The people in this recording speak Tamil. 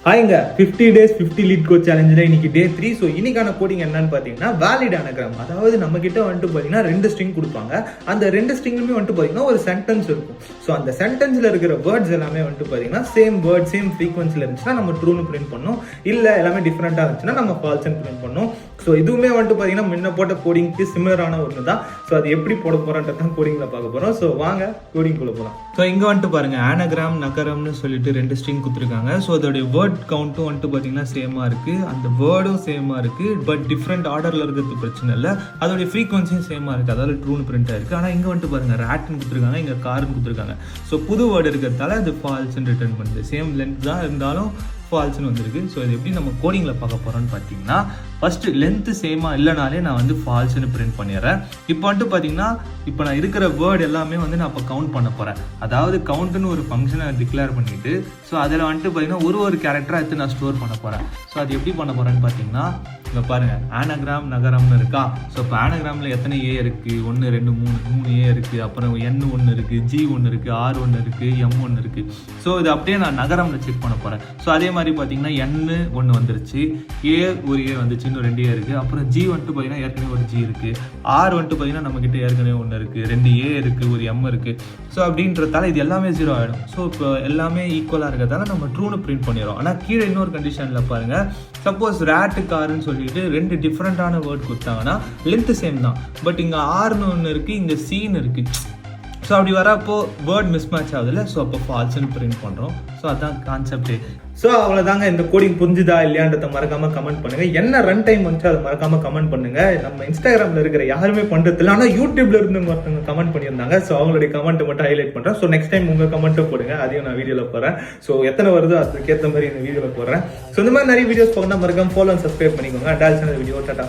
ஹாய்ங்க 50 days 50 lead code challenge இன்னைக்கு டே 3. ஸோ இன்னைக்கான கோடிங் என்னன்னு பார்த்தீங்கன்னா வேலிட் அனகிராம். அதாவது நம்ம கிட்ட வந்துட்டு பார்த்தீங்கன்னா 2 ஸ்ட்ரிங் கொடுப்பாங்க. அந்த 2 ஸ்ட்ரிங்லுமே வந்துட்டு பார்த்தீங்கன்னா ஒரு சென்டென்ஸ் இருக்கும். ஸோ அந்த சென்டென்ஸ்ல இருக்கிற வேர்ட்ஸ் எல்லாமே வந்துட்டு பார்த்தீங்கன்னா சேம் வேர்ட் சேம் ஃப்ரீக்வன்சியில் இருந்துச்சுன்னா நம்ம ட்ரூன்னு பிரிண்ட் பண்ணணும். இல்லை எல்லாமே டிஃப்ரெண்டாக இருந்துச்சுன்னா நம்ம ஃபால்ஸ்ன்னு பிரிண்ட் பண்ணணும். ஸோ இதுவுமே வந்துட்டு பார்த்தீங்கன்னா முன்ன போட்ட கோடிங்க்கு சிமிலரான ஒன்று தான். ஸோ அது எப்படி போட போகிறோன்றது தான் கோடிங்கில் பார்க்க போகிறோம். ஸோ வாங்க கோடிங்குள்ளே போகலாம். ஸோ இங்கே வந்துட்டு பாருங்க ஆனகிராம் நகரம்னு சொல்லிட்டு 2 ஸ்ட்ரிங் கொடுத்துருக்காங்க. ஸோ அதோடைய வேர்ட் கவுண்ட்டும் வந்துட்டு பார்த்தீங்கன்னா சேமாக இருக்குது, அந்த வேர்டும் சேமாக இருக்குது. பட் டிஃப்ரெண்ட் ஆர்டரில் இருக்கிறது பிரச்சனை இல்லை, அதோடைய ஃப்ரீக்வன்சியும் சேமாக இருக்குது, அதாவது ட்ரூன்னு பிரிண்ட் ஆயிருக்கு. ஆனால் இங்கே வந்துட்டு பாருங்கள் ரேட்னு கொடுத்துருக்காங்க, இங்கே கார்னு கொடுத்துருக்காங்க. ஸோ புது வேர்டு இருக்கிறதால அது ஃபால்ஸ்ன்னு ரிட்டர்ன் பண்ணுது. சேம் லென்த் தான் இருந்தாலும் ஃபால்ஸ்ன்னு வந்திருக்கு. ஸோ இது எப்படி நம்ம கோடிங்கில் பார்க்க போகிறோன்னு பார்த்தீங்கன்னா ஃபஸ்ட்டு லென்த்து சேமாக இல்லைனாலே நான் வந்து ஃபால்ஸ்ன்னு பிரிண்ட் பண்ணிடுறேன். இப்போ வந்துட்டு பார்த்தீங்கன்னா இப்போ நான் இருக்கிற வேர்டு எல்லாமே வந்து நான் இப்போ கவுண்ட் பண்ண போகிறேன். அதாவது கவுண்ட்டுன்னு ஒரு ஃபங்க்ஷனை டிக்ளேர் பண்ணிவிட்டு ஸோ அதில் வந்துட்டு பார்த்தீங்கன்னா ஒரு கேரக்டராக எடுத்து நான் ஸ்டோர் பண்ண போகிறேன். ஸோ அது எப்படி பண்ண போகிறேன்னு பார்த்தீங்கன்னா இங்கே பாருங்கள் ஆனகிராம் நகரம்னு இருக்கா. ஸோ இப்போ ஆனகிராமில் எத்தனை ஏ இருக்குது? 1 2 3 ஏ இருக்குது, அப்புறம் N ஒன்று இருக்குது, G ஒன்று இருக்குது, R ஒன்று இருக்குது, M ஒன்று இருக்குது. ஸோ இது அப்படியே நான் நகரம்ல செக் பண்ண போகிறேன். ஸோ அதே மாதிரி பார்த்தீங்கன்னா N ஒன்று வந்துருச்சு, ஏ ஒரு ஏ வந்துச்சு, இன்னும் 2 ஏ இருக்குது, அப்புறம் G வந்துட்டு பார்த்தீங்கன்னா ஏற்கனவே ஒரு G இருக்குது, R வந்துட்டு பார்த்தீங்கன்னா நம்மக்கிட்ட ஏற்கனவே ஒன்று இருக்குது, 2 ஏ இருக்குது, ஒரு M இருக்குது. ஸோ அப்படின்றதால இது எல்லாமே 0 ஆகிடும். ஸோ இப்போ எல்லாமே ஈக்குவலாக இருக்கிறதால நம்ம ட்ரூன்னு பிரிண்ட் பண்ணிடுறோம். ஆனால் கீழே இன்னொரு கண்டிஷனில் பாருங்கள், சப்போஸ் ரேட்டு காருன்னு சொல்லிட்டு 2 டிஃப்ரெண்ட்டான வேர்ட் கொடுத்தாங்கன்னா லென்த்து சேம் தான், பட் இங்கே ஆர்னு ஒன்று இருக்குது, இங்கே சீன்னு இருக்குது. ஸோ அப்படி வரப்போ வேர்ட் மிஸ் மேட்ச் ஆகுதுல்ல, ஸோ அப்போ ஃபால்ஸ்ன்னு பிரிண்ட் பண்ணுறோம். ஸோ அதான் கான்செப்டே. ஸோ அவ்வளோதாங்க. இந்த கோடிங் புரிஞ்சுதா இல்லையான்றதை மறக்காம கமெண்ட் பண்ணுங்க. என்ன ரன் டைம் வந்துச்சு அதை மறக்காம கமெண்ட் பண்ணுங்க. நம்ம இன்ஸ்டாகிராமில் இருக்கிற யாருமே பண்ணுறதில்ல, ஆனால் யூடியூப்ல இருந்து ஒருத்தவங்க கமெண்ட் பண்ணியிருந்தாங்க. ஸோ அவங்களுடைய கமெண்ட்டை மட்டும் ஹைலைட் பண்ணுறேன். ஸோ நெக்ஸ்ட் டைம் உங்கள் கமெண்ட்டும் போடுங்க, அதையும் நான் வீடியோவில் போடுறேன். ஸோ எத்தனை வருதோ அதுக்கேற்ற மாதிரி இந்த வீடியோவில் போடுறேன். ஸோ இந்த மாதிரி நிறைய வீடியோஸ் பார்க்கணும், மறக்காம ஃபாலோ அண்ட் சப்ஸ்கிரைப் பண்ணிக்கோங்க. டால் சேனல் வீடியோ டாடா.